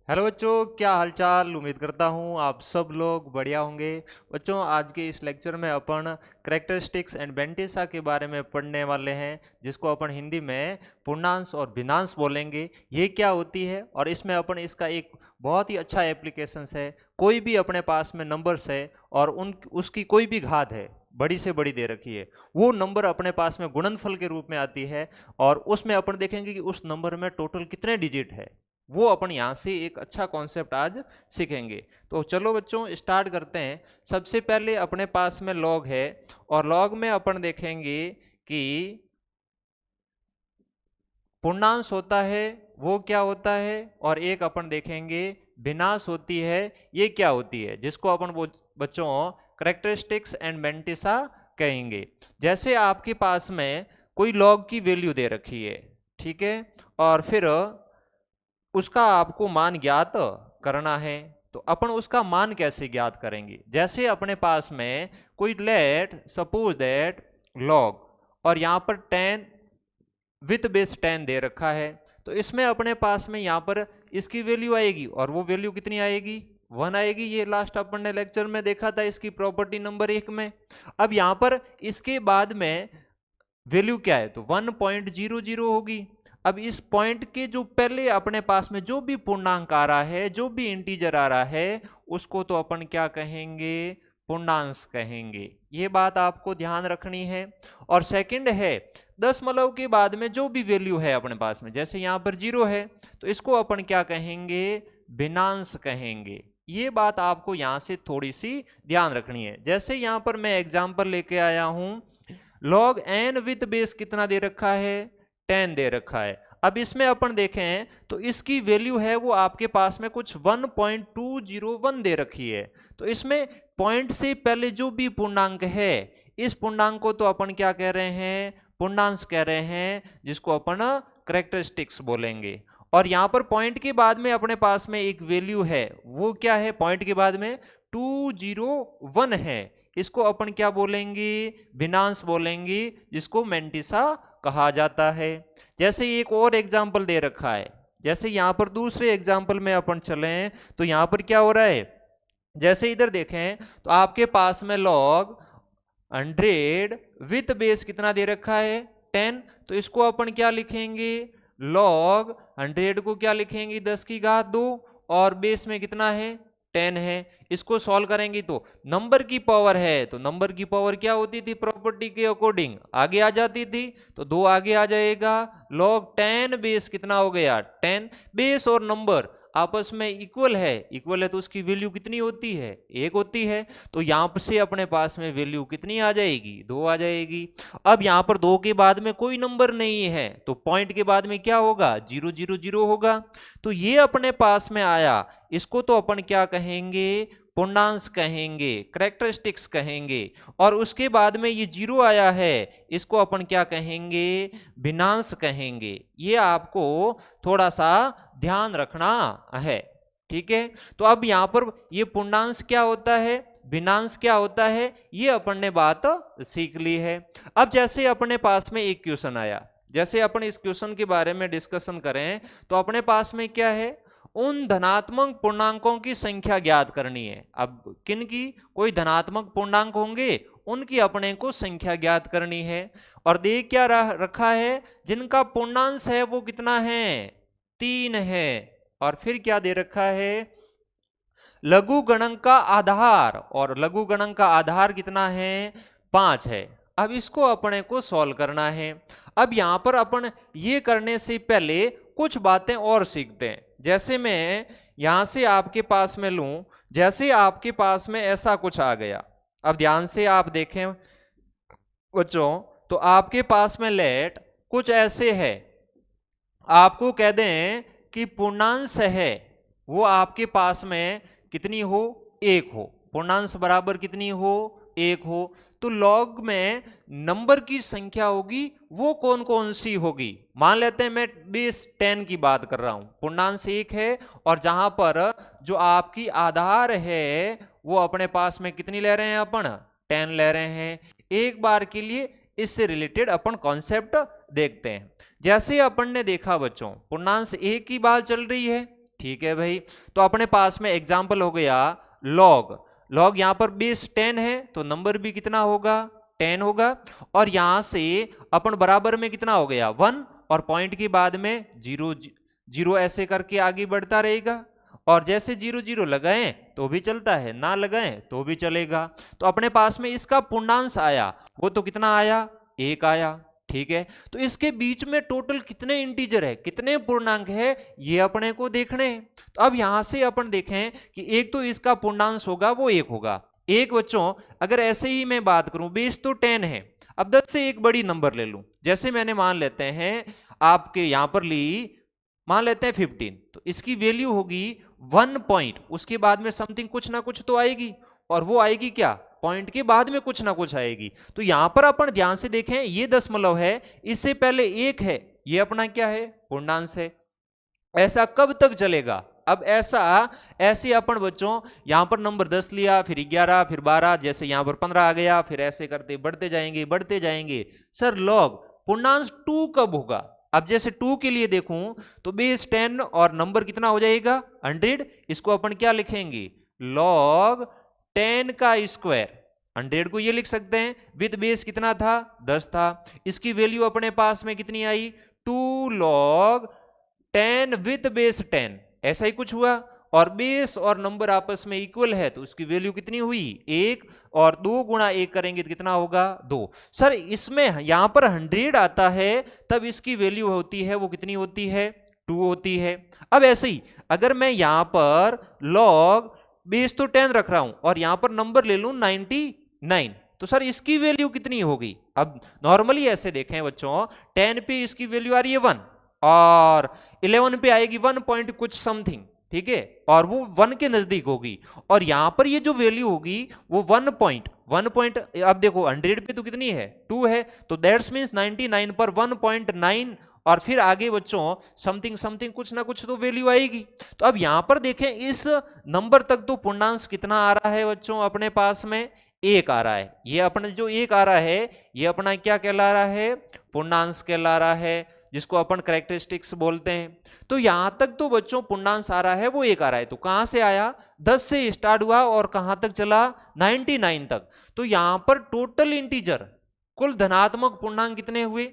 Hello बच्चों, क्या हालचाल। उम्मीद करता हूँ आप सब लोग बढ़िया होंगे। बच्चों, आज के इस लेक्चर में अपन करेक्टरिस्टिक्स एंड बेंटिसा के बारे में पढ़ने वाले हैं, जिसको अपन हिंदी में पूर्णांश और भिन्नांश बोलेंगे। ये क्या होती है और इसमें अपन इसका एक बहुत ही अच्छा एप्लीकेशंस है। कोई भी अपने पास में नंबर्स है और उन उसकी कोई भी घात है, बड़ी से बड़ी दे रखी है, वो नंबर अपने पास में गुणनफल के रूप में आती है और उसमें अपन देखेंगे कि उस नंबर में टोटल कितने डिजिट है। वो अपन यहाँ से एक अच्छा कॉन्सेप्ट आज सीखेंगे। तो चलो बच्चों, स्टार्ट करते हैं। सबसे पहले अपने पास में लॉग है और लॉग में अपन देखेंगे कि पूर्णांश होता है वो क्या होता है, और एक अपन देखेंगे भिन्नांश होती है, ये क्या होती है, जिसको अपन वो बच्चों करेक्टरिस्टिक्स एंड बेंटिसा कहेंगे। जैसे आपके पास में कोई लॉग की वैल्यू दे रखी है, ठीक है, और फिर उसका आपको मान ज्ञात करना है, तो अपन उसका मान कैसे ज्ञात करेंगे। जैसे अपने पास में कोई लेट सपोज दैट लॉग, और यहाँ पर 10 विथ बेस 10 दे रखा है, तो इसमें अपने पास में यहाँ पर इसकी वैल्यू आएगी, और वो वैल्यू कितनी आएगी, 1 आएगी। ये लास्ट अपन ने लेक्चर में देखा था इसकी प्रॉपर्टी नंबर 1 में। अब यहाँ पर इसके बाद में वैल्यू क्या है, तो 1.00 होगी। अब इस पॉइंट के जो पहले अपने पास में जो भी पूर्णांक आ रहा है, जो भी इंटीजर आ रहा है, उसको तो अपन क्या कहेंगे, पूर्णांश कहेंगे। ये बात आपको ध्यान रखनी है। और सेकंड है, दशमलव के बाद में जो भी वैल्यू है अपने पास में, जैसे यहां पर 0 है, तो इसको अपन क्या कहेंगे, भिन्नांश कहेंगे। ये बात आपको यहां से थोड़ी सी ध्यान रखनी है। जैसे यहां पर मैं एग्जांपल लेके आया हूं, लॉग एन विद बेस कितना दे रखा है, 10 दे रखा है। अब इसमें अपन देखें तो इसकी वैल्यू है वो आपके पास में कुछ 1.201 दे रखी है। तो इसमें पॉइंट से पहले जो भी पूर्णांक है, इस पूर्णांक को तो अपन क्या कह रहे हैं, पूर्णांश कह रहे हैं, जिसको अपन करेक्टरिस्टिक्स बोलेंगे। और यहां पर पॉइंट के बाद में अपने पास में एक वैल्यू है, वो क्या है, पॉइंट के बाद में 201 है, इसको अपन क्या बोलेंगे, भिन्नांश बोलेंगे, जिसको मेंटिसा कहा जाता है। जैसे एक और एग्जाम्पल दे रखा है, जैसे यहां पर दूसरे एग्जाम्पल में अपन चलें तो यहां पर क्या हो रहा है, जैसे इधर देखें तो आपके पास में लॉग 100 विथ बेस कितना दे रखा है, 10, तो इसको अपन क्या लिखेंगे, लॉग 100 को क्या लिखेंगे, 10 की घात 2, और बेस में कितना है, 10 है। इसको सॉल्व करेंगे तो नंबर की पावर है, तो नंबर की पावर क्या होती थी, प्रॉपर्टी के अकॉर्डिंग आगे आ जाती थी, तो 2 आगे आ जाएगा। लॉग 10 बेस कितना हो गया, 10। बेस और नंबर आपस में इक्वल है तो उसकी वैल्यू कितनी होती है, 1 होती है। तो यहां से अपने पास में वैल्यू कितनी आ जाएगी, 2 आ जाएगी। अब यहां पर 2 के बाद में कोई नंबर नहीं है, तो पॉइंट के बाद में क्या होगा, 000 होगा। तो ये अपने पास में आया, इसको तो अपन क्या कहेंगे, पूर्णांश कहेंगे, करेक्टरिस्टिक्स कहेंगे। और उसके बाद में ये 0 आया है, इसको अपन क्या कहेंगे, भिन्नांश कहेंगे। ये आपको थोड़ा सा ध्यान रखना है, ठीक है। तो अब यहां पर ये पूर्णांश क्या होता है, भिन्नांश क्या होता है, ये अपन ने बात सीख ली है। अब जैसे अपने पास में एक क्वेश्चन आया, जैसे अपन इस क्वेश्चन के बारे में डिस्कशन करें, तो अपने पास में क्या है, उन धनात्मक पूर्णांकों की संख्या ज्ञात करनी है। अब किन की, कोई धनात्मक पूर्णांक होंगे, उनकी अपने को संख्या ज्ञात करनी है। और दे क्या रखा है, जिनका पूर्णांश है वो कितना है, 3 है। और फिर क्या दे रखा है, लघु गणक का आधार, और लघु गणक का आधार कितना है, 5 है। अब इसको अपने को सॉल्व करना है। अब यहां पर अपन ये करने से पहले कुछ बातें और सीखते हैं। जैसे मैं यहां से आपके पास में लूं, जैसे आपके पास में ऐसा कुछ आ गया, अब ध्यान से आप देखें बच्चों, तो आपके पास में लेट कुछ ऐसे है, आपको कह दें कि पूर्णांश है वो आपके पास में कितनी हो, 1 हो, पूर्णांश बराबर कितनी हो, 1 हो। तो लॉग में नंबर की संख्या होगी वो कौन कौन सी होगी, मान लेते हैं मैं बेस 10 की बात कर रहा हूं, पूर्णांश 1 है, और जहां पर जो आपकी आधार है वो अपने पास में कितनी ले रहे हैं, अपन 10 ले रहे हैं। एक बार के लिए इससे रिलेटेड अपन कॉन्सेप्ट देखते हैं। जैसे अपन ने देखा बच्चों, पूर्णांश 1 की बात चल रही है, ठीक है भाई। तो अपने पास में एग्जाम्पल हो गया लॉग। लॉग यहां पर बेस 10 है तो नंबर भी कितना होगा 10 होगा, और यहां से अपन बराबर में कितना हो गया 1, और पॉइंट के बाद में 0 0 ऐसे करके आगे बढ़ता रहेगा, और जैसे 0 0 लगाएं तो भी चलता है, ना लगाएं तो भी चलेगा। तो अपने पास में इसका पूर्णांश आया वो तो कितना आया 1 आया, ठीक है। तो इसके बीच में टोटल कितने इंटीजर है, कितने पूर्णांक है, ये अपने को देखने हैं। तो अब यहां से अपन देखें कि एक तो इसका पूर्णांश होगा वो 1 होगा। एक बच्चों अगर ऐसे ही मैं बात करूं, बेस तो 10 है, अब 10 से एक बड़ी नंबर ले लूं, जैसे मैंने मान लेते हैं आपके यहां पर ली, मान लेते हैं 15, तो इसकी वैल्यू होगी 1 पॉइंट, उसके बाद में समथिंग कुछ ना कुछ तो आएगी, और वो आएगी क्या, पॉइंट के बाद में कुछ ना कुछ आएगी। तो यहां पर अपन ध्यान से देखें, ये दशमलव है, इससे पहले 1 है, ये अपना क्या है पूर्णांश है। ऐसा कब तक चलेगा, अब ऐसे अपन बच्चों यहां पर नंबर 10 लिया, फिर 11, फिर 12, जैसे यहां पर 15 आ गया, फिर ऐसे करते बढ़ते जाएंगे बढ़ते जाएंगे। सर लॉग पूर्णांश 2 कब होगा, अब जैसे 2 के लिए देखूं तो बेस 10 और नंबर कितना हो जाएगा 100, इसको अपन क्या लिखेंगे लॉग 10 का स्क्वायर, 100 को ये लिख सकते हैं, विद बेस कितना था 10 था, इसकी वैल्यू अपने पास में कितनी आई 2 log 10 विद बेस 10, ऐसा ही कुछ हुआ, और बेस और नंबर आपस में इक्वल है तो उसकी वैल्यू कितनी हुई 1, और 2 गुणा 1 करेंगे तो कितना होगा 2। सर इसमें यहां पर 100 आता है तब इसकी वैल्यू होती है वो कितनी होती है 2 होती है। अब ऐसे ही अगर मैं यहां पर लॉग बेस तो 10 रख रहा हूं और यहां पर नंबर ले लूं 99, तो सर इसकी वैल्यू कितनी होगी, अब नॉर्मली ऐसे देखें बच्चों 10 पे इसकी वैल्यू आ रही है 1, और 11 पे आएगी 1 पॉइंट कुछ समथिंग, ठीक है, और वो 1 के नजदीक होगी, और यहां पर ये जो वैल्यू होगी वो 1 पॉइंट अब देखो 100 पे तो कितनी है 2 है, तो दैट्स मींस 99 पर 1.9, और फिर आगे बच्चों समथिंग समथिंग कुछ ना कुछ तो वैल्यू आएगी। तो अब यहां पर देखें इस नंबर तक तो पूर्णांश कितना आ रहा है बच्चों अपने पास में 1 आ रहा है, ये अपना जो 1 आ रहा है ये अपना क्या कहला रहा है पूर्णांश कहला रहा है, जिसको अपन कैरेक्टरिस्टिक्स बोलते हैं। तो यहां तक तो बच्चों पूर्णांश आ रहा है वो 1 आ रहा है, तो कहां से आया 10 से स्टार्ट हुआ और कहां तक चला 99 तक। तो यहां पर टोटल इंटीजर कुल धनात्मक पूर्णांक कितने हुए,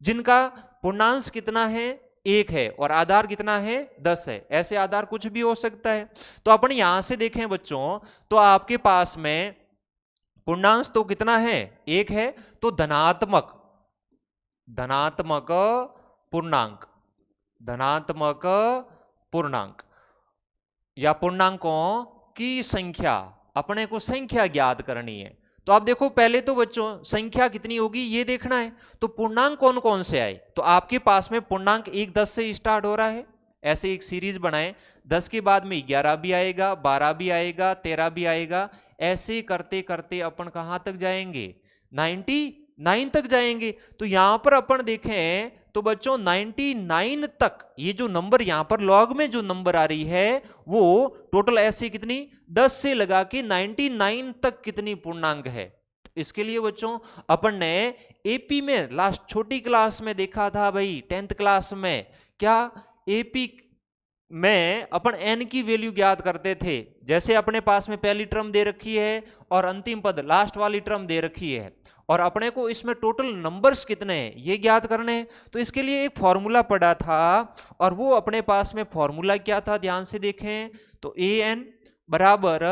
जिनका पूर्णांश कितना है 1 है और आधार कितना है 10 है, ऐसे आधार कुछ भी हो सकता है। तो अपन यहां से देखें बच्चों तो आपके पास में पूर्णांश तो कितना है 1 है, तो धनात्मक पूर्णांक या पूर्णांकों की संख्या, अपने को संख्या ज्ञात करनी है। तो आप देखो पहले तो बच्चों संख्या कितनी होगी ये देखना है, तो पूर्णांक कौन कौन से आए, तो आपके पास में पूर्णांक 1 10 से स्टार्ट हो रहा है, ऐसे एक सीरीज बनाए, 10 के बाद में 11 भी आएगा, 12 भी आएगा, 13 भी आएगा, ऐसे करते करते अपन कहां तक जाएंगे 99 तक जाएंगे। तो यहां पर अपन देखें तो बच्चों 99 तक ये जो नंबर यहां पर लॉग में जो नंबर आ रही है वो टोटल ऐसे कितनी 10 से लगा के 99 तक कितनी पूर्णांक है। इसके लिए बच्चों अपन ने एपी में लास्ट छोटी क्लास में देखा था भाई 10th क्लास में, क्या एपी में अपन n की वैल्यू ज्ञात करते थे, जैसे अपने पास में पहली टर्म दे रखी है और अंतिम पद लास्ट वाली टर्म दे रखी है, और अपने को इसमें टोटल नंबर्स कितने हैं ये ज्ञात करने हैं। तो इसके लिए एक फॉर्मूला पढ़ा था, और वो अपने पास में फॉर्मूला क्या था ध्यान से देखें, तो ए एन बराबर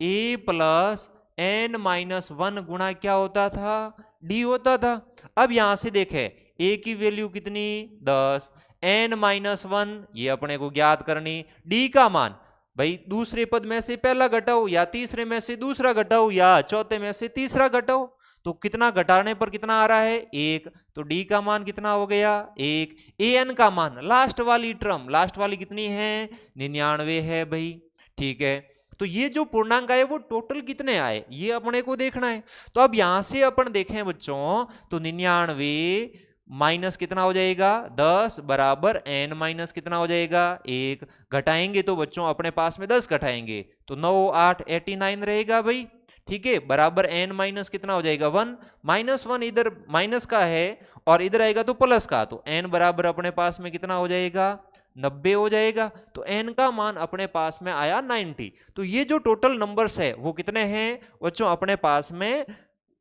ए प्लस एन माइनस 1 गुणा क्या होता था डी होता था। अब यहां से देखें ए की वैल्यू कितनी 10, एन माइनस 1 ये अपने को ज्ञात करनी, डी का मान भाई दूसरे पद में से पहला घटाओ या तीसरे में से दूसरा घटाओ या चौथे में से तीसरा घटाओ, तो कितना घटाने पर कितना आ रहा है 1, तो डी का मान कितना हो गया 1, ए एन का मान लास्ट वाली टर्म लास्ट वाली कितनी है 99 है भाई, ठीक है। तो ये जो पूर्णांक आए वो टोटल कितने आए ये अपने को देखना है। तो अब यहां से अपन देखें बच्चों तो 99 माइनस कितना हो जाएगा 10 बराबर n माइनस कितना हो जाएगा 1, घटाएंगे तो बच्चों अपने पास में 10 घटाएंगे तो 9 8 89 रहेगा भाई, ठीक है, बराबर n माइनस कितना हो जाएगा 1, माइनस 1 इधर माइनस का है और इधर आएगा तो प्लस का, तो n बराबर अपने पास में कितना हो जाएगा 90 हो जाएगा। तो n का मान अपने पास में आया 90। तो ये जो टोटल नंबर्स है वो कितने हैं बच्चों, अपने पास में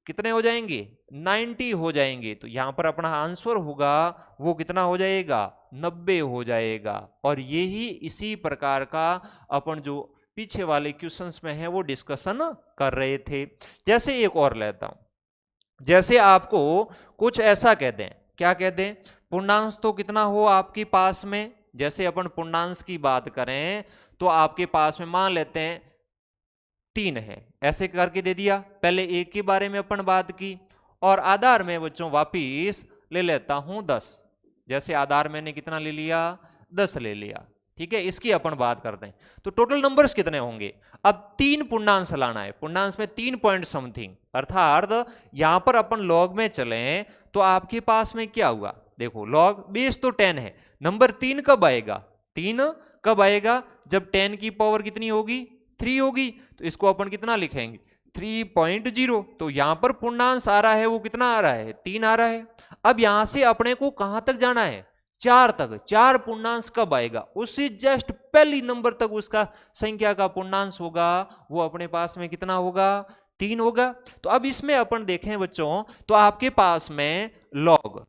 कितने हो जाएंगे, 90 हो जाएंगे। तो यहां पर अपना आंसर होगा वो कितना हो जाएगा, 90 हो जाएगा। और यही इसी प्रकार का अपन जो पीछे वाले क्वेश्चंस में है वो डिस्कशन कर रहे थे। जैसे एक और लेता हूं, जैसे आपको कुछ ऐसा कह दें, क्या कह दें, पूर्णांश तो कितना हो आपके पास में, जैसे अपन पूर्णांश की बात करें तो आपके पास में मान लेते हैं 3 है, ऐसे करके दे दिया। पहले एक के बारे में अपन बात की, और आधार में बच्चों वापिस ले लेता हूं 10। जैसे आधार मैंने कितना ले लिया, 10 ले लिया, ठीक है। इसकी अपन बात करते हैं तो टोटल नंबर्स कितने होंगे। अब 3 पूर्णांश लाना है, पूर्णांश में 3 पॉइंट समथिंग, अर्थात यहां पर अपन लॉग में चलें तो आपके पास में क्या हुआ, देखो लॉग बेस तो 10 है, नंबर 3 कब आएगा, 3 कब आएगा, जब 10 की पावर कितनी होगी, 3 होगी। तो इसको अपन कितना लिखेंगे, 3.0। तो यहां पर पूर्णांश आ रहा है वो कितना आ रहा है, 3 आ रहा है। अब यहां से अपने को कहां तक जाना है, 4 तक। 4 पूर्णांश कब आएगा, उससे जस्ट पहली नंबर तक उसका संख्या का पूर्णांश होगा, वो अपने पास में कितना होगा, 3 होगा। तो अब इसमें अपन देखें बच्चों तो आपके पास में लॉग,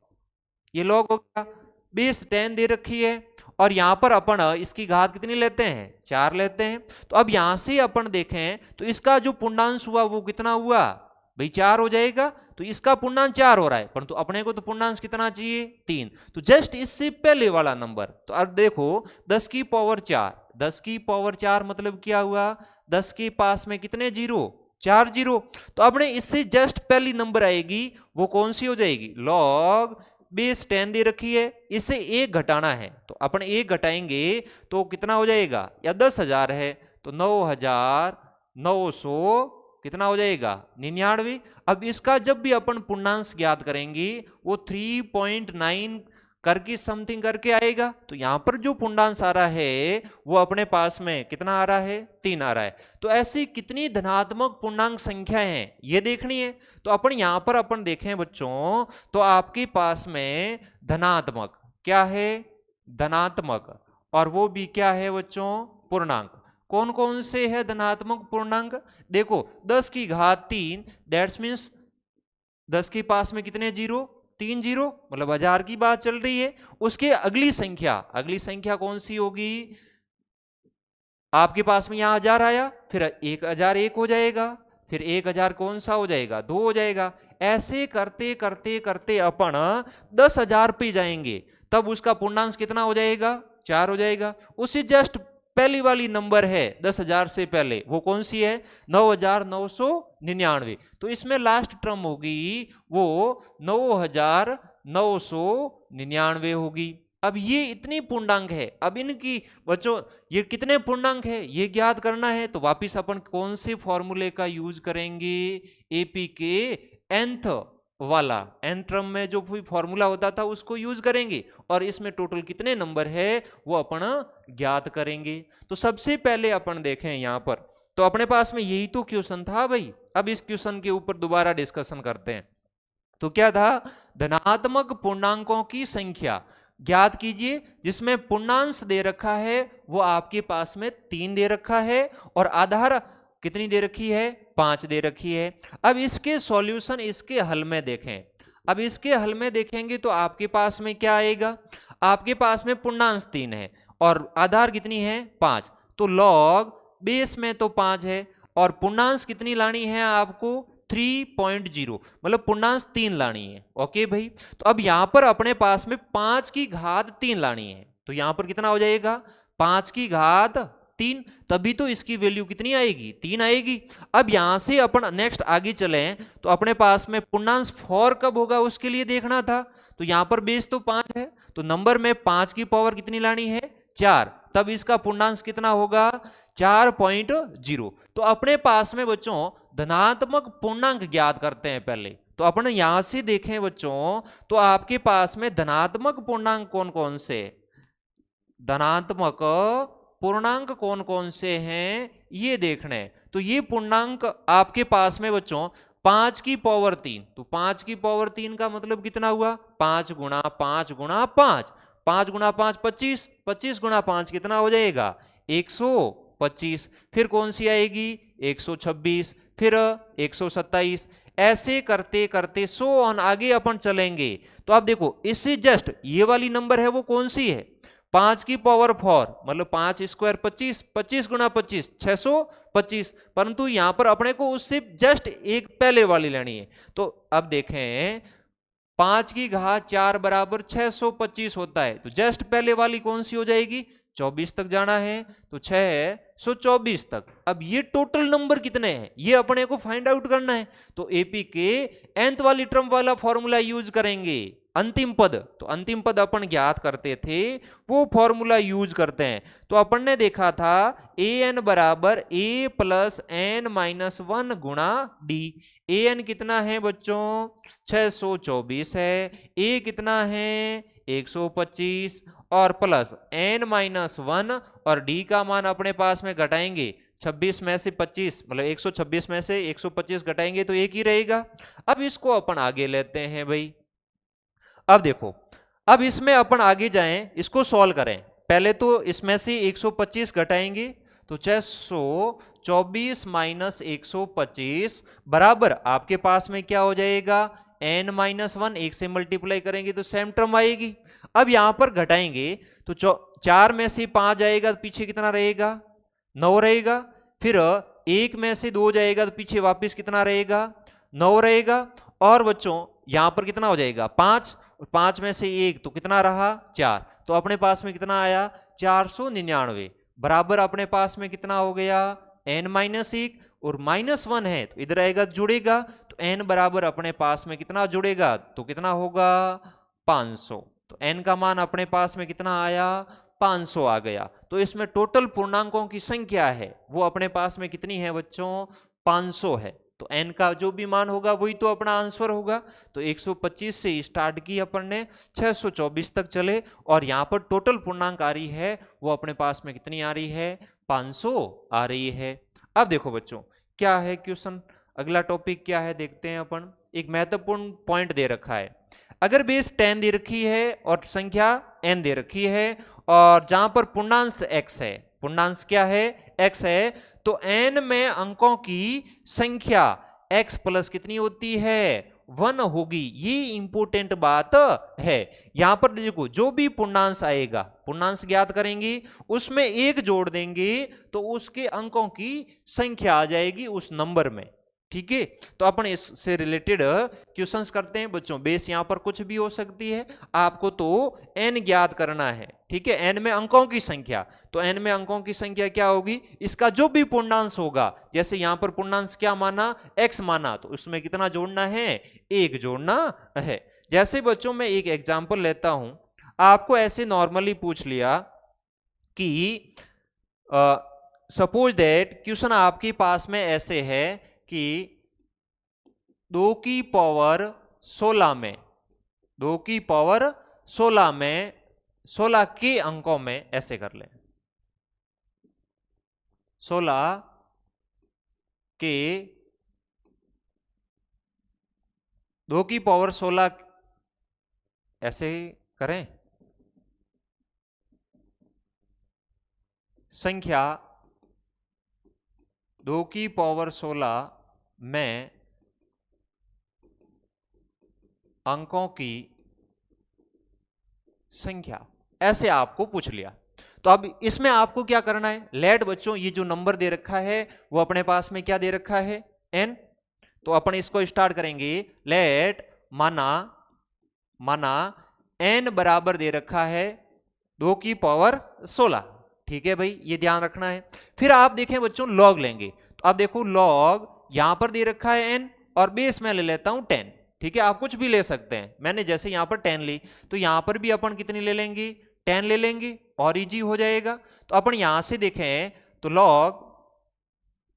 ये लॉग हो गया, बेस 10 दे रखी है, और यहां पर अपन इसकी घात कितनी लेते हैं, 4 लेते हैं। तो अब यहां से अपन देखें तो इसका जो पूर्णांश हुआ वो कितना हुआ भाई, 4 हो जाएगा। तो इसका पूर्णांश 4 हो रहा है, परंतु अपने को तो पूर्णांश कितना चाहिए, 3। तो जस्ट इससे पहले वाला नंबर, तो अब देखो 10 की पावर 4, 10 की पावर 4 मतलब क्या हुआ, 10 के पास में कितने जीरो, 4 जीरो। तो अपने इससे जस्ट पहली नंबर आएगी वो कौन सी हो जाएगी, लॉग बेस 10 दे रखी है, इससे 1 घटाना है। तो अपन 1 घटाएंगे तो कितना हो जाएगा, या 10,000 है तो 9,900 कितना हो जाएगा, 99। अब इसका जब भी अपन पूर्णांश ज्ञात करेंगे वो 3.9 करके समथिंग करके आएगा। तो यहां पर जो पूर्णांश आ रहा है वो अपने पास में कितना आ रहा है, 3 आ रहा है। तो ऐसी कितनी धनात्मक पूर्णांक संख्या है ये देखनी है। तो अपन यहां पर अपन देखें बच्चों तो आपके पास में धनात्मक क्या है, धनात्मक, और वो भी क्या है बच्चों, पूर्णांक। कौन कौन से है धनात्मक पूर्णांक, देखो 10 की घात 3, दैट्स मीन्स 10 के पास में कितने जीरो, 3 जीरो, मतलब 1000 की बात चल रही है। उसके अगली संख्या कौन सी होगी, आपके पास में यहां 1000 आया, फिर 1001 हो जाएगा, फिर 1000 कौन सा हो जाएगा, 2 हो जाएगा। ऐसे करते करते करते अपन 10,000 पे जाएंगे, तब उसका पूर्णांश कितना हो जाएगा, 4 हो जाएगा। उसी जस्ट पहली वाली नंबर है 10,000 से पहले, वो कौन सी है, 9,999। तो इसमें लास्ट टर्म होगी वो 9,999 होगी। अब ये इतनी पूर्णांक है, अब इनकी बच्चों ये कितने पूर्णांक है ये ज्ञात करना है। तो वापिस अपन कौन से फॉर्मूले का यूज करेंगे, एपी के nth वाला, n टर्म में जो भी फॉर्मूला होता था उसको यूज करेंगे, और इसमें टोटल कितने नंबर है वो अपन ज्ञात करेंगे। तो सबसे पहले अपन देखें यहां पर, तो अपने पास में यही तो क्वेश्चन था भाई। अब इस क्वेश्चन के ऊपर दोबारा डिस्कशन करते हैं। तो क्या था, धनात्मक पूर्णांकों की संख्या ज्ञात कीजिए जिसमें पूर्णांश दे रखा है वो आपके पास में 3 दे रखा है, और आधार कितनी दे रखी है, 5 दे रखी है। अब इसके सॉल्यूशन इसके हल में देखें, अब इसके हल में देखेंगे तो आपके पास में क्या आएगा, आपके पास में पूर्णांश 3 है और आधार कितनी है, 5। तो लॉग बेस में तो 5 है, और पूर्णांश कितनी लानी है आपको, 3.0, मतलब पूर्णांश 3 लानी है। ओके भाई, तो अब यहां पर अपने पास में 5 की घात 3 लानी है। तो यहां पर कितना हो जाएगा, 5 की घात 3, तभी तो इसकी वैल्यू कितनी आएगी, 3 आएगी। अब यहां से अपन नेक्स्ट आगे चलें तो अपने पास में पूर्णांश 4 कब होगा उसके लिए देखना था। तो यहां पर बेस तो 5 है, तो नंबर में 5 की पावर कितनी लानी है, 4, तब इसका पूर्णांश कितना होगा, 4.0। तो अपने पास में बच्चों धनात्मक पूर्णांक ज्ञात करते हैं पहले। तो अपन यहां से देखें बच्चों तो आपके पास में धनात्मक पूर्णांक कौन कौन से, धनात्मक पूर्णांक कौन कौन से हैं ये देखने। तो ये पूर्णांक आपके पास में बच्चों 5 की पावर 3, तो 5 की पावर 3 का मतलब कितना हुआ, 5 गुणा 5 गुणा 5, 5 गुणा 5 25, 25 गुणा 5 कितना हो जाएगा 125, फिर कौन सी आएगी 126, फिर 127, ऐसे करते करते सो ऑन आगे अपन चलेंगे। तो आप देखो इससे जस्ट ये वाली नंबर है वो कौन सी है 5 की पावर 4, मतलब 5 स्क्वायर 25, 25 गुणा 25 625, परंतु यहां पर अपने को उससे जस्ट एक पहले वाली लेनी है। तो अब देखें 5 की घात 4 बराबर 625 होता है, तो जस्ट पहले वाली कौन सी हो जाएगी 24 तक जाना है, तो 624 तक। अब ये टोटल नंबर कितने हैं ये अपने को फाइंड आउट करना है, तो एपी के nth वाली टर्म वाला फॉर्मूला यूज करेंगे, अंतिम पद। तो अंतिम पद अपन ज्ञात करते थे वो फॉर्मूला यूज करते हैं। तो अपन ने देखा था ए एन बराबर ए प्लस एन माइनस 1 गुणा डी। ए एन कितना है बच्चों 624 है, ए कितना है 125 और प्लस एन माइनस 1 और डी का मान अपने पास में घटाएंगे 26 में से 25, मतलब 126 में से 125 घटाएंगे तो एक ही रहेगा। अब इसको अपन आगे लेते हैं भाई। अब देखो अब इसमें अपन आगे जाएं, इसको सॉल्व करें। पहले तो इसमें से 125 घटाएंगे तो 624 माइनस 125 बराबर आपके पास में क्या हो जाएगा n माइनस 1, एक से मल्टीप्लाई करेंगे तो सेम टर्म आएगी। अब यहां पर घटाएंगे तो 4 में से 5 जाएगा तो पीछे कितना रहेगा 9 रहेगा, फिर 1 में से 2 जाएगा तो पीछे वापस कितना रहेगा 9 रहेगा, और बच्चों यहां पर कितना हो जाएगा 5, और 5 में से 1 तो कितना रहा 4, तो अपने पास में कितना आया 499 बराबर अपने पास में कितना हो गया n माइनस 1 और माइनस 1 है तो इधर आएगा जुड़ेगा, तो n बराबर अपने पास में कितना जुड़ेगा तो कितना होगा 500। तो n का मान अपने पास में कितना आया 500 आ गया। तो इसमें टोटल पूर्णांकों की संख्या है वो अपने पास में कितनी है बच्चों 500 है। तो n का जो भी मान होगा वही तो अपना आंसर होगा। तो 125 से स्टार्ट की अपन ने 624 तक चले और यहाँ पर टोटल पूर्णांक आ रही है वो अपने पास में कितनी आ रही है 500 आ रही है। अब देखो बच्चों क्या है क्वेश्चन, अगला टॉपिक क्या है देखते हैं अपन। एक महत्वपूर्ण पॉइंट दे रखा है, अगर बेस 10 दे रखी है और संख्या n दे रखी है और जहां पर पूर्णांश x है, पूर्णांश क्या है x है, तो n में अंकों की संख्या x प्लस कितनी होती है 1 होगी। ये इंपोर्टेंट बात है। यहां पर देखो जो भी पूर्णांश आएगा पूर्णांश ज्ञात करेंगे उसमें 1 जोड़ देंगे तो उसके अंकों की संख्या आ जाएगी उस नंबर में, ठीक है। तो अपन इससे रिलेटेड क्वेश्चंस करते हैं बच्चों। बेस यहां पर कुछ भी हो सकती है, आपको तो n ज्ञात करना है, ठीक है। n में अंकों की संख्या, तो n में अंकों की संख्या क्या होगी, इसका जो भी पूर्णांश होगा, जैसे यहां पर पूर्णांश क्या माना x माना, तो उसमें कितना जोड़ना है 1 जोड़ना है। जैसे बच्चों मैं एक एग्जांपल लेता हूं, आपको ऐसे नॉर्मली पूछ लिया कि सपोज दैट क्वेश्चन आपके पास में ऐसे है कि 2 की पावर 16 में 2 की पावर 16 में 16 के अंकों में, ऐसे कर लें 16 के 2 की पावर 16, ऐसे करें संख्या 2 की पावर 16 में अंकों की संख्या, ऐसे आपको पूछ लिया। तो अब इसमें आपको क्या करना है, लेट बच्चों ये जो नंबर दे रखा है वो अपने पास में क्या दे रखा है n, तो अपन इसको स्टार्ट करेंगे। लेट माना n बराबर दे रखा है 2 की पावर 16, ठीक है भाई, ये ध्यान रखना है। फिर आप देखें बच्चों लॉग लेंगे, तो आप देखो लॉग यहां पर दे रखा है n और बेस में ले लेता हूं 10, ठीक है। आप कुछ भी ले सकते हैं, मैंने जैसे यहां पर 10 ली तो यहां पर भी अपन कितनी ले लेंगे 10 ले लेंगे और इजी हो जाएगा। तो अपन यहां से देखें तो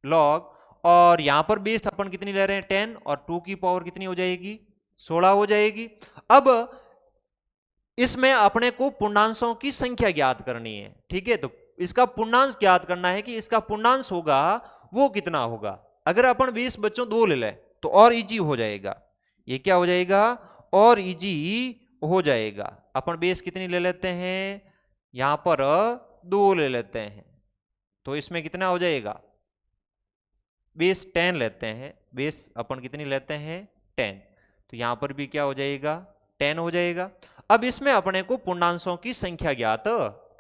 लॉग और यहां पर बेस अपन कितनी ले रहे हैं 10 और 2 की पावर कितनी हो जाएगी 16 हो जाएगी। अब इसमें अपने को पूर्णांशों की संख्या ज्ञात करनी है, ठीक है। तो इसका पूर्णांश ज्ञात करना है कि इसका पूर्णांश होगा वो कितना होगा। अगर अपन 20 बच्चों 2 ले लें तो और इजी हो जाएगा, ये क्या हो जाएगा और इजी हो जाएगा। अपन बेस कितनी ले लेते हैं, यहां पर 2 ले लेते हैं, तो इसमें कितना हो जाएगा, बेस 10 लेते हैं, बेस अपन कितनी लेते हैं 10, तो यहां पर भी क्या हो जाएगा 10 हो जाएगा। अब इसमें अपने को पूर्णांशों की संख्या ज्ञात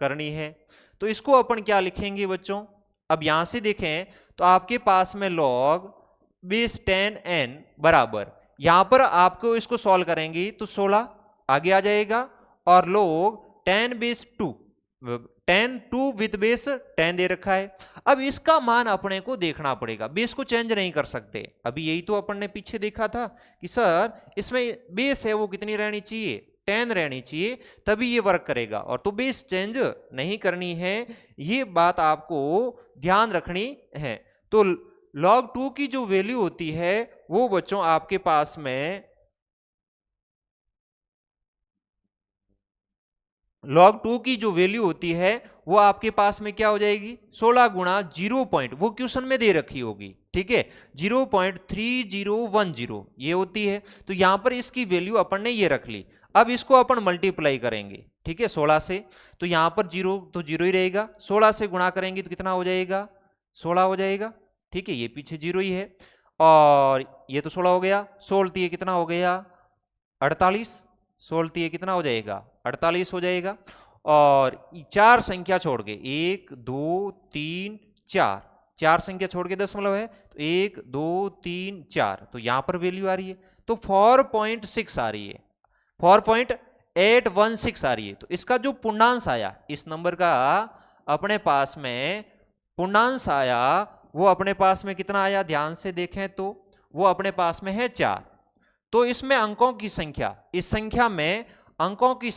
करनी है, तो इसको अपन क्या लिखेंगे बच्चों, अब यहां से देखें तो आपके पास में log बेस 10n बराबर, यहां पर आपको इसको सॉल्व करेंगे तो 16 आगे आ जाएगा, और log 10 बेस 2, 10 2 विद बेस 10 दे रखा है। अब इसका मान अपने को देखना पड़ेगा, बेस को चेंज नहीं कर सकते। अभी यही तो अपन ने पीछे देखा था कि सर इसमें बेस है वो कितनी रहनी चाहिए, 10 रहनी चाहिए, तभी ये वर्क करेगा, और तो बेस चेंज नहीं करनी है, ये बात आपको ध्यान रखनी है। तो log 2 की जो वैल्यू होती है वो बच्चों आपके पास में log 2 की जो वैल्यू होती है वो आपके पास में क्या हो जाएगी, 16 गुणा 0 पॉइंट, वो क्वेश्चन में दे रखी होगी, ठीक है, 0.3010 ये होती है। तो यहां पर इसकी वैल्यू अपन ने ये रख ली। अब इसको अपन मल्टीप्लाई करेंगे, ठीक है, 16 से, तो यहां पर 0 तो 0 ही रहेगा, 16 से गुणा करेंगे तो कितना हो जाएगा, 16 हो जाएगा, ठीक है, ये पीछे 0 ही है, और ये तो 16 हो गया, 16 ये कितना हो गया 48, 16 ये कितना हो जाएगा 48 हो जाएगा, और 4 संख्या छोड़ के 1 2 3 4, 4 संख्या छोड़ के दशमलव है, तो 1 2 3 4, तो यहां पर वैल्यू आ रही है, तो 4.6 आ रही है, 4.816 आ रही है। तो इसका जो पूर्णांश आया, इस नंबर का अपने पास में पूर्णांश आया, वो अपने पास में कितना आया, ध्यान से देखें तो वो अपने पास में है 4। तो इसमें अंकों की संख्या, इस संख्या में अंकों की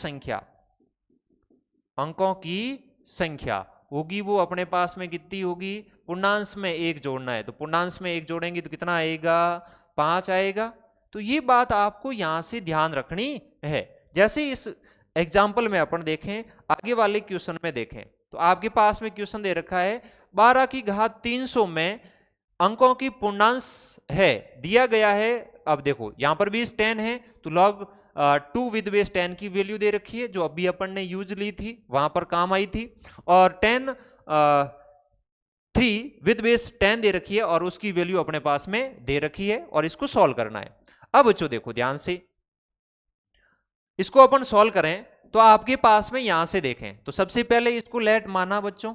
संख्या होगी, वो अपने पास में कितनी होगी, पूर्णांश में 1 जोड़ना है, तो पूर्णांश में 1 जोड़ेंगे तो कितना आएगा 5 आएगा। तो ये बात आपको यहां से ध्यान रखनी है। जैसे इस एग्जाम्पल में अपन देखें, आगे वाले क्वेश्चन में देखें, तो आपके पास में क्वेश्चन दे रखा है 12 की घात 300 में अंकों की पूर्णांश है दिया गया है। अब देखो यहां पर भी 10 है, तो log 2 विद बेस 10 की वैल्यू दे रखी है, जो अभी अपन ने यूज ली थी वहां पर काम आई थी, और 10 3 विद बेस 10 दे रखी है, और उसकी वैल्यू अपने पास में दे रखी है, और इसको सॉल्व करना है। अब बच्चों देखो ध्यान से, इसको अपन सॉल्व करें तो आपके पास में यहां से देखें, तो सबसे पहले इसको लेट माना बच्चों,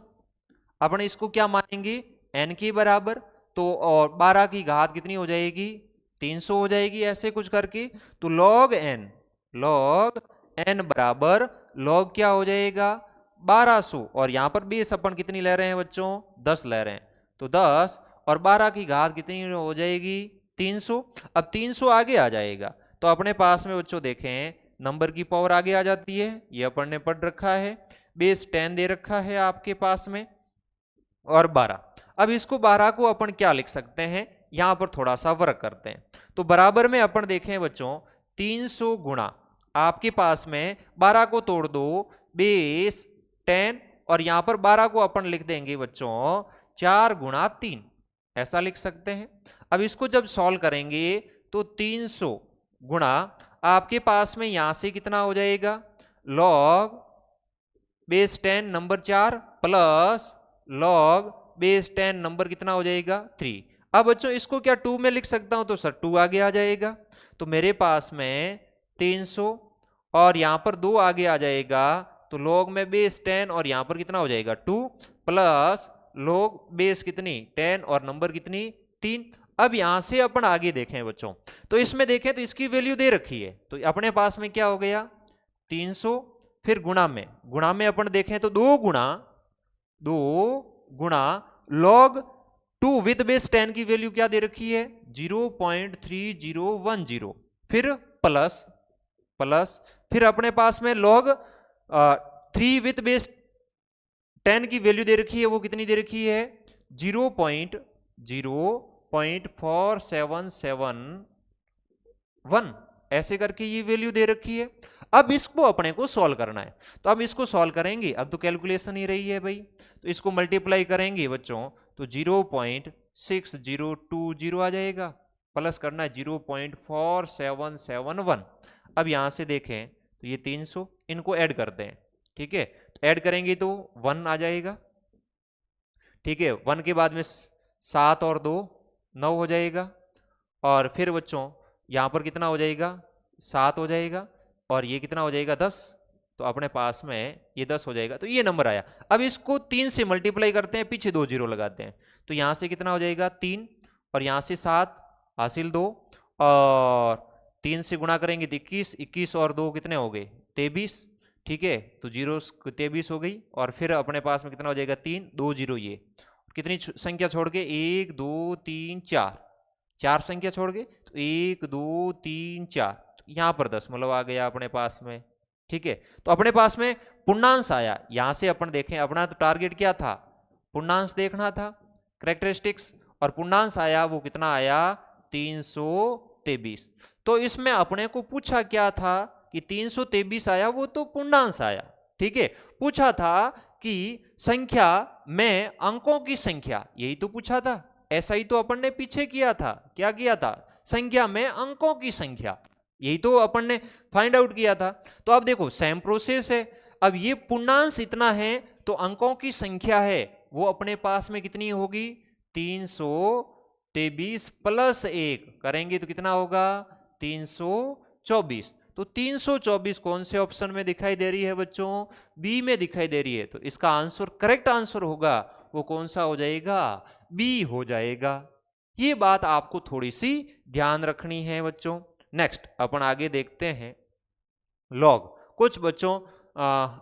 अपन इसको क्या मानेंगे n के बराबर, तो और 12 की घात कितनी हो जाएगी 300 हो जाएगी, ऐसे कुछ करके, तो log n बराबर log क्या हो जाएगा 1200, और यहां पर बेस अपन कितनी ले रहे हैं बच्चों 10 ले रहे हैं, तो 10 और 12 की घात कितनी हो जाएगी 300। अब 300 आगे आ जाएगा, तो अपने पास में बच्चों देखें नंबर की पावर आगे आ जाती है, ये अपन ने पढ़ रखा है, बेस 10 दे रखा है आपके पास में, और 12। अब इसको 12 को अपन क्या लिख सकते हैं, यहां पर थोड़ा सा वर्क करते हैं, तो बराबर में अपन देखें बच्चों 300 गुणा, आपके पास में 12 को तोड़ दो बेस 10, और यहां पर 12 को अपन लिख देंगे बच्चों 4 गुणा 3, ऐसा लिख सकते हैं। अब इसको जब सॉल्व करेंगे तो 300 गुणा आपके पास में यहां से कितना हो जाएगा log base 10 number 4 plus log base 10 number कितना हो जाएगा 3। अब बच्चों इसको क्या 2 में लिख सकता हूं, तो सर 2 आगे आ जाएगा, तो मेरे पास में 300 और यहां पर 2 आगे आ जाएगा, तो log में बेस 10 और यहां पर कितना हो जाएगा 2 प्लस log बेस कितनी 10 और नंबर कितनी 3। अब यहां से अपन आगे देखें बच्चों, तो इसमें देखें तो इसकी वैल्यू दे रखी है, तो अपने पास में क्या हो गया 300, फिर गुणा में अपन देखें तो 2 गुणा log 2 विद बेस 10 की वैल्यू क्या दे रखी है 0.3010, फिर प्लस फिर अपने पास में log 3 विद बेस 10 की वैल्यू दे रखी है, वो कितनी दे रखी है 0.4771, ऐसे करके ये वैल्यू दे रखी है। अब इसको अपने को सॉल्व करना है, तो अब इसको सॉल्व करेंगे, अब तो कैलकुलेशन ही रही है भाई, तो इसको मल्टीप्लाई करेंगे बच्चों तो 0.6020 आ जाएगा, प्लस करना है 0.4771। अब यहां से देखें तो तो ये 300, इनको ऐड करते हैं, ठीक है। तो ऐड करेंगे तो 1 आ जाएगा, ठीक है। 1 के बाद में 7 और 2 9 हो जाएगा, और फिर बच्चों यहाँ पर कितना हो जाएगा, 7 हो जाएगा, और ये कितना हो जाएगा 10, तो अपने पास में ये 10 हो जाएगा। तो ये नंबर आया। अब इसको 3 से मल्टीप्लाई करते हैं, पीछे 2 जीरो लगाते हैं, तो यहाँ से कितना हो जाएगा 3, और यहाँ से 7 हासिल 2, और 3 से गुणा करेंगे तो 21, 21 और 2 कितने हो गए 23, ठीक है। तो जीरो 23 हो गई, और फिर अपने पास में कितना हो जाएगा 3, 2 जीरो, ये कितनी संख्या छोड़ के 1 2 3 4, 4 संख्या छोड़ के, तो 1 2 3 4, तो यहाँ पर 10 मतलब आ गया अपने पास में, ठीक है। तो अपने पास में पूर्णांश आया। यहां से अपन देखें, अपना तो टारगेट क्या था, पूर्णांश देखना था, कैरेक्टरिस्टिक्स, और पूर्णांश आया, वो कितना आया 323। तो इसमें अपने को पूछा क्या था कि 323 आया, वो तो पूर्णांश आया, ठीक है। पूछा था कि संख्या में अंकों की संख्या, यही तो पूछा था। ऐसा ही तो अपन ने पीछे किया था, क्या किया था, संख्या में अंकों की संख्या, यही तो अपन ने फाइंड आउट किया था। तो अब देखो सेम प्रोसेस है। अब ये पूर्णांश इतना है, तो अंकों की संख्या है वो अपने पास में कितनी होगी 323 प्लस 1 करेंगे तो कितना होगा 324। तो 324 कौन से ऑप्शन में दिखाई दे रही है बच्चों, बी में दिखाई दे रही है। तो इसका आंसर, करेक्ट आंसर होगा वो कौन सा हो जाएगा, बी हो जाएगा। ये बात आपको थोड़ी सी ध्यान रखनी है बच्चों। नेक्स्ट अपन आगे देखते हैं लॉग। कुछ बच्चों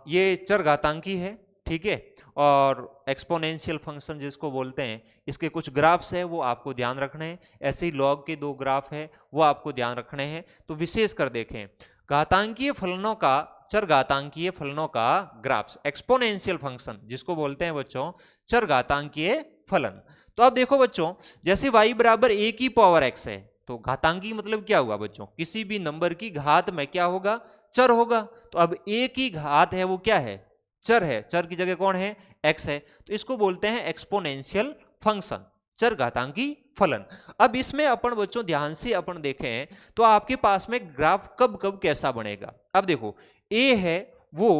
ये चरघातांकी है, ठीक है, और एक्सपोनेंशियल फंक्शन जिसको बोलते हैं, इसके कुछ ग्राफ्स है वो आपको ध्यान रखने हैं। ऐसे ही लॉग के 2 ग्राफ है वो आपको ध्यान रखने हैं। तो विशेष कर देखें घातांकीय फलनों का, चरघातांकीय फलनों का ग्राफ्स, एक्सपोनेंशियल फंक्शन जिसको बोलते हैं बच्चों चरघातांकीय फलन। तो अब देखो बच्चों, जैसे y बराबर a की पावर x है, तो घातांकी मतलब क्या हुआ बच्चों, किसी भी नंबर की घात में क्या होगा, चर होगा। तो अब a की घात है वो क्या है, चर है, चर की जगह कौन है, x है, तो इसको बोलते हैं एक्सपोनेंशियल फंक्शन, चरघातांकी फलन। अब इसमें अपन बच्चों ध्यान से अपन देखें तो आपके पास में ग्राफ कब कब कैसा बनेगा। अब देखो a है वो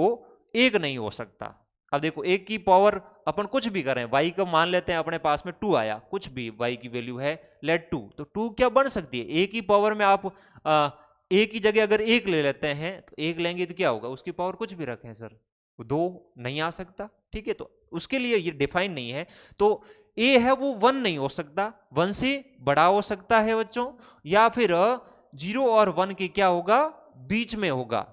1 नहीं हो सकता। अब देखो 1 की पावर अपन कुछ भी करें, y का मान लेते हैं अपने पास में 2 आया, कुछ भी y की वैल्यू है लेट 2, तो 2 क्या बन सकती है, a की पावर में आप a की जगह अगर 1 ले लेते हैं तो 1 लेंगे तो क्या होगा, उसकी पावर कुछ भी रखें सर 2 नहीं आ सकता, ठीक है। तो उसके लिए ये डिफाइन नहीं है। तो a है वो 1 नहीं हो सकता, 1 से बड़ा हो सकता है बच्चों, या फिर 0 और 1 के क्या होगा, बीच में होगा।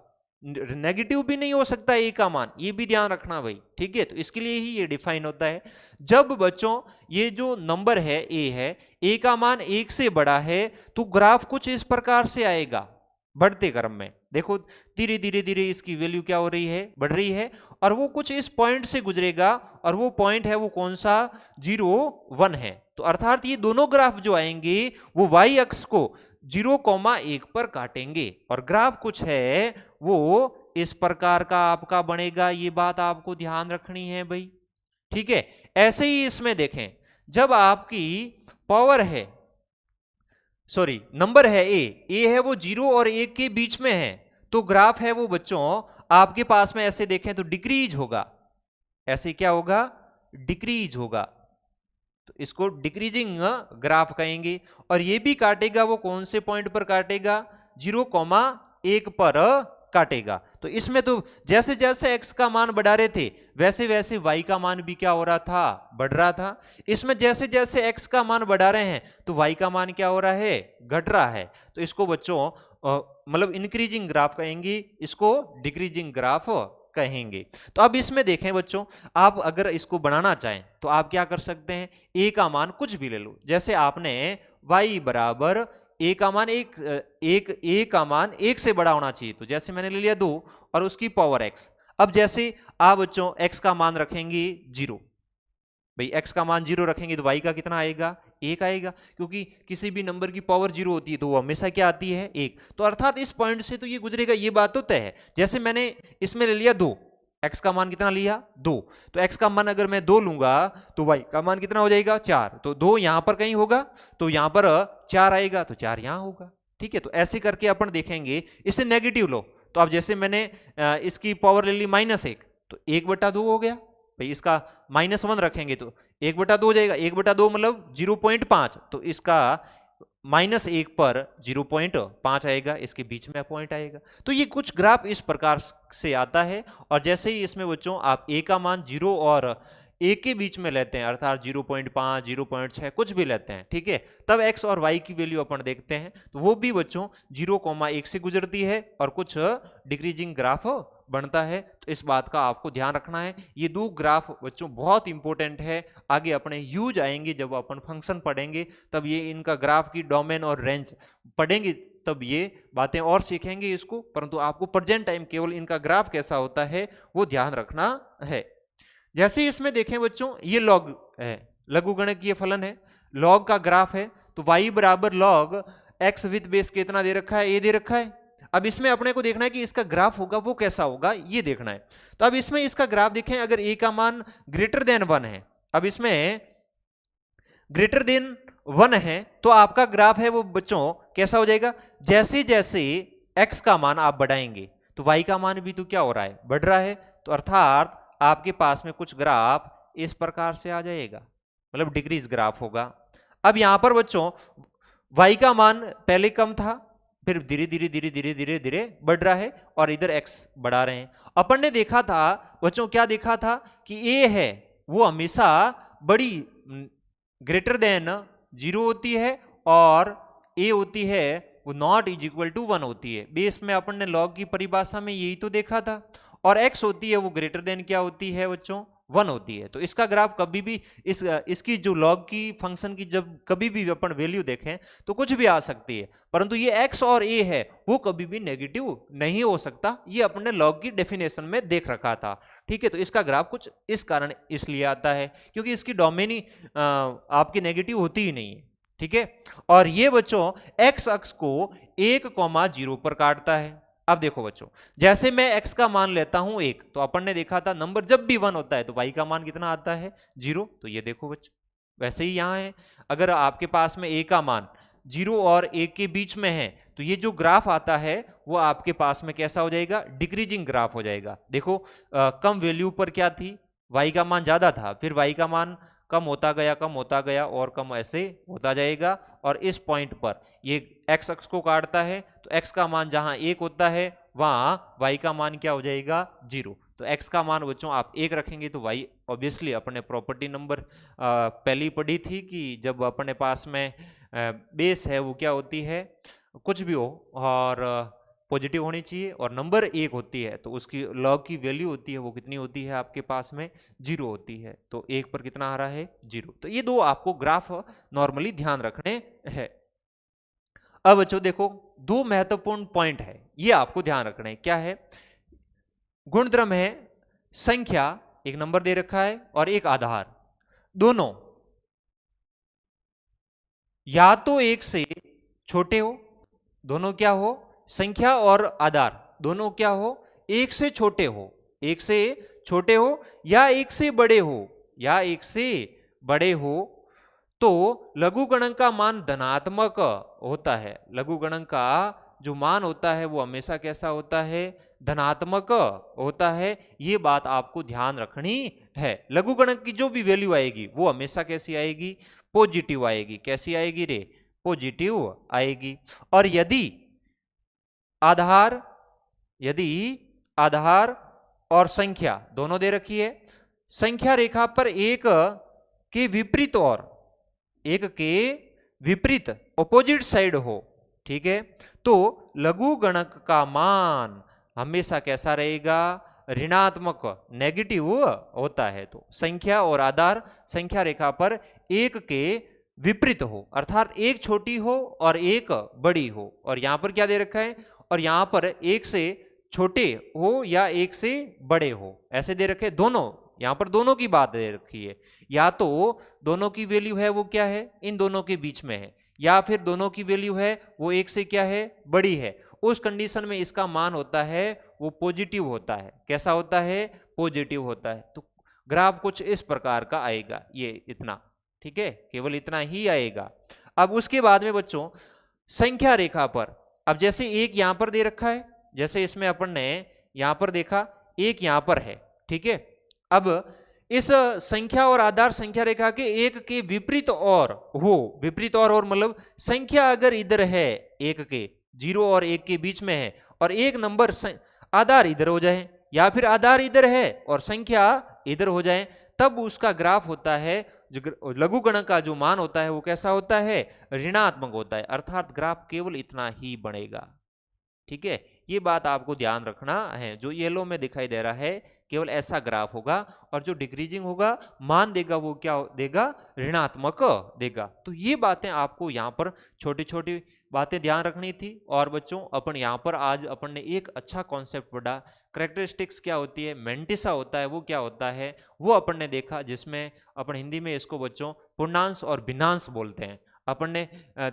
नेगेटिव भी नहीं हो सकता a का मान, ये भी ध्यान रखना भाई, ठीक है। तो इसके लिए ही ये डिफाइन होता है। जब बच्चों ये जो नंबर है a है, a का मान 1 से बड़ा है, तो ग्राफ कुछ इस प्रकार से आएगा बढ़ते क्रम में। देखो धीरे धीरे धीरे इसकी वैल्यू क्या हो रही है, बढ़ रही है, और वो कुछ इस पॉइंट से गुजरेगा, और वो पॉइंट है वो कौन सा, 0 1 है। तो अर्थात ये दोनों ग्राफ जो आएंगे वो y अक्ष को 0,1 पर काटेंगे, और ग्राफ कुछ है वो इस प्रकार का आपका बनेगा। ये बात आपको ध्यान रखनी है भाई, ठीक है। ऐसे ही इसमें देखें, जब आपकी पावर है, सॉरी नंबर है a है वो 0 और 1 के बीच में है, तो ग्राफ है वो बच्चों आपके पास में ऐसे देखें तो डिक्रीज होगा। ऐसे क्या होगा, डिक्रीज होगा। तो इसको डिक्रीजिंग ग्राफ कहेंगे। और ये भी काटेगा वो कौन से पॉइंट पर काटेगा, 0,1 पर काटेगा। तो इसमें तो जैसे जैसे x का मान बढ़ा रहे थे वैसे वैसे y का मान भी क्या हो रहा था, बढ़ रहा था। इसमें जैसे जैसे x का मान बढ़ा रहे हैं तो y का मान क्या हो रहा है, घट रहा है। तो इसको बच्चों मतलब इंक्रीजिंग ग्राफ कहेंगे, इसको डिक्रीजिंग ग्राफ कहेंगे। तो अब इसमें देखें बच्चों, आप अगर इसको बनाना चाहें तो आप क्या कर सकते हैं, a का मान कुछ भी ले लो। जैसे आपने y बराबर a का मान a का मान 1 से बड़ा होना चाहिए, तो जैसे मैंने ले लिया 2 और उसकी पावर x। अब जैसे आप बच्चों x का मान रखेंगे 0, भाई x का मान 0 रखेंगे तो y का कितना आएगा, 1 आएगा, क्योंकि किसी भी नंबर की पावर 0 होती है तो वो हमेशा क्या आती है, 1। तो अर्थात इस पॉइंट से तो ये गुजरेगा, ये बात तो तय है। जैसे मैंने इसमें ले लिया 2, x का मान कितना लिया 2, तो x का मान अगर मैं 2 लूंगा तो y का मान कितना हो जाएगा 4, तो 2 यहां पर कहीं होगा तो यहां पर 4 आएगा, तो 4 यहां होगा, ठीक है। तो ऐसे करके अपन देखेंगे। इसे नेगेटिव लो, तो अब जैसे मैंने इसकी पावर ले ली -1, तो 1/2 हो गया भाई। इसका -1 रखेंगे तो 1/2 हो जाएगा। 1/2 मतलब 0.5, तो इसका -1 पर 0.5 आएगा, इसके बीच में पॉइंट आएगा। तो ये कुछ ग्राफ इस प्रकार से आता है। और जैसे ही इसमें बच्चों आप a का मान 0 और 1 के बीच में लेते हैं, अर्थात 0.5, 0.6 कुछ भी लेते हैं, ठीक है, तब x और y की वैल्यू अपन देखते हैं, तो वो भी बच्चों 0,1 से गुजरती है और कुछ डिक्रीजिंग ग्राफ बनता है। तो इस बात का आपको ध्यान रखना है। ये दो ग्राफ बच्चों बहुत इंपॉर्टेंट है, आगे अपने यूज आएंगे जब अपन फंक्शन पढ़ेंगे, तब ये इनका ग्राफ की डोमेन और रेंज पढ़ेंगे, तब ये बातें और सीखेंगे इसको। परंतु आपको प्रेजेंट टाइम केवल इनका ग्राफ कैसा होता है वो ध्यान रखना है। जैसे इसमें देखें बच्चों, ये लॉग है, लघुगणकीय फलन है, लॉग का ग्राफ है, तो y बराबर लॉग x विद बेस कितना दे रखा है, ये दे रखा है। अब इसमें अपने को देखना है कि इसका ग्राफ होगा वो कैसा होगा, ये देखना है। तो अब इसमें इसका ग्राफ देखें, अगर a का मान ग्रेटर देन 1 है, अब इसमें ग्रेटर देन 1 है, तो आपका ग्राफ है वो बच्चों कैसा हो जाएगा, जैसे जैसे x का मान आप बढ़ाएंगे तो y का मान भी तो क्या हो रहा है, बढ़ रहा है। तो अर्थात आपके पास में कुछ ग्राफ इस प्रकार से आ जाएगा, मतलब डिक्रीज ग्राफ होगा। अब यहां पर बच्चों y का मान पहले कम था, फिर धीरे धीरे धीरे धीरे धीरे धीरे बढ़ रहा है, और इधर x बढ़ा रहे हैं। अपन ने देखा था बच्चों, क्या देखा था कि a है वो हमेशा बड़ी ग्रेटर देन 0 होती है, और a होती है वो नॉट इज इक्वल टू 1 होती है। बेस में अपन ने लॉग की परिभाषा में यही तो देखा था। और x होती है वो ग्रेटर देन क्या होती है बच्चों, 1 होती है। तो इसका ग्राफ कभी भी इसकी जो लॉग की फंक्शन की जब कभी भी अपन वैल्यू देखें तो कुछ भी आ सकती है, परंतु ये x और a है वो कभी भी नेगेटिव नहीं हो सकता। ये अपने लॉग की डेफिनेशन में देख रखा था, ठीक है। तो इसका ग्राफ कुछ इस कारण इसलिए आता है क्योंकि इसकी डोमेन ही आपकी नेगेटिव होती ही नहीं है, ठीक है। और ये बच्चों x अक्ष को 1,0 पर काटता है। अब देखो बच्चों, जैसे मैं x का मान लेता हूं 1, तो अपन ने देखा था नंबर जब भी 1 होता है तो y का मान कितना आता है, 0। तो ये देखो बच्चों, वैसे ही यहां है, अगर आपके पास में a का मान 0 और 1 के बीच में है तो ये जो ग्राफ आता है वो आपके पास में कैसा हो जाएगा, डिक्रीजिंग ग्राफ हो जाएगा। देखो कम वैल्यू पर क्या थी, y का मान ज्यादा था, फिर y का मान कम होता गया, कम होता गया और कम ऐसे होता जाएगा, और इस पॉइंट पर ये x अक्ष को काटता है। तो x का मान जहां 1 होता है वहां y का मान क्या हो जाएगा, 0। तो x का मान बच्चों आप 1 रखेंगे तो y ऑब्वियसली अपने प्रॉपर्टी नंबर पहली पढ़ी थी कि जब अपने पास में बेस है वो क्या होती है, कुछ भी हो और पॉजिटिव होनी चाहिए, और नंबर 1 होती है तो उसकी लॉग की वैल्यू होती है वो कितनी होती है आपके पास में, 0 होती है। तो 1 पर कितना आ रहा है, 0। तो ये दो आपको ग्राफ नॉर्मली ध्यान रखने हैं। अब बच्चों देखो, दो महत्वपूर्ण पॉइंट है ये आपको ध्यान रखना है। क्या है, गुणधर्म है संख्या, एक नंबर दे रखा है, और एक आधार, दोनों या तो 1 से छोटे हो, दोनों क्या हो, संख्या और आधार दोनों क्या हो, 1 से छोटे हो, 1 से छोटे हो, या 1 से बड़े हो, या 1 से बड़े हो, तो लघुगणक का मान धनात्मक होता है। लघुगणक का जो मान होता है वो हमेशा कैसा होता है, धनात्मक होता है। ये बात आपको ध्यान रखनी है। लघुगणक की जो भी वैल्यू आएगी वो हमेशा कैसी आएगी, पॉजिटिव आएगी। कैसी आएगी रे, पॉजिटिव आएगी। और यदि आधार और संख्या दोनों दे रखी है, संख्या रेखा पर एक के विपरीत और एक के विपरीत ऑपोजिट साइड हो, ठीक है, तो लघुगणक का मान हमेशा कैसा रहेगा, ऋणात्मक, नेगेटिव होता है। तो संख्या और आधार संख्या रेखा पर एक के विपरीत हो, अर्थात एक छोटी हो और एक बड़ी हो। और यहां पर क्या दे रखा है, और यहां पर एक से छोटे हो या एक से बड़े हो, ऐसे दे रखे दोनों। यहां पर दोनों की बात दे रखी है, या तो दोनों की वैल्यू है वो क्या है, इन दोनों के बीच में है, या फिर दोनों की वैल्यू है वो एक से क्या है, बड़ी है। उस कंडीशन में इसका मान होता है वो पॉजिटिव होता है। कैसा होता है, पॉजिटिव होता है। तो ग्राफ कुछ इस प्रकार का आएगा, ये इतना, ठीक है, केवल इतना ही आएगा। अब उसके बाद में बच्चों संख्या रेखा पर, अब जैसे एक यहां पर दे रखा है जैसे इसमें अपन ने यहां पर देखा एक यहां पर है, ठीक है। अब इस संख्या और आधार संख्या रेखा के एक के विपरीत और हो, विपरीत और मतलब संख्या अगर इधर है, एक के 0 और 1 के बीच में है और एक नंबर आधार इधर हो जाए या फिर आधार इधर है और संख्या इधर हो जाए, तब उसका ग्राफ होता है, जो लघुगणक का जो मान होता है वो कैसा होता है, ऋणात्मक होता है, अर्थात ग्राफ केवल इतना ही बनेगा, ठीक है। ये बात आपको ध्यान रखना है, जो येलो में दिखाई दे रहा है केवल ऐसा ग्राफ होगा और जो डिक्रीजिंग होगा मान देगा वो क्या देगा, ऋणात्मक देगा। तो ये बातें आपको यहाँ पर छोटी छोटी बातें ध्यान रखनी थी। और बच्चों अपन यहाँ पर आज अपन ने एक अच्छा कॉन्सेप्ट पढ़ा, करेक्टरिस्टिक्स क्या होती है, मेंटिसा होता है वो क्या होता है वो अपन ने देखा, जिसमें अपन हिंदी में इसको बच्चों पूर्णांश और भिन्नांश बोलते हैं। अपन ने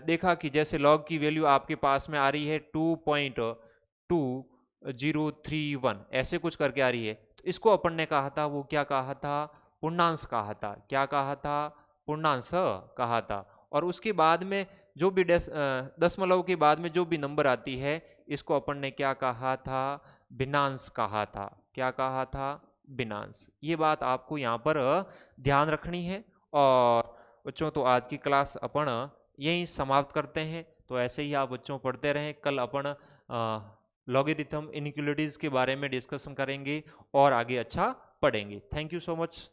देखा कि जैसे लॉग की वैल्यू आपके पास में आ रही है 2.2031 ऐसे कुछ करके आ रही है, तो इसको अपन ने कहा था, वो क्या कहा था, पूर्णांश कहा था। क्या कहा था, पूर्णांश कहा था। और उसके बाद में जो भी दशमलव के बाद में जो भी नंबर आती है इसको अपन ने क्या कहा था, भिन्नांश कहा था। क्या कहा था, भिन्नांश। ये बात आपको यहाँ पर ध्यान रखनी है। और बच्चों तो आज की क्लास अपन यहीं समाप्त करते हैं। तो ऐसे ही आप बच्चों पढ़ते रहें। कल अपन लॉगरिथम इनइक्वालिटीज के बारे में डिस्कशन करेंगे और आगे अच्छा पढ़ेंगे। Thank you so much.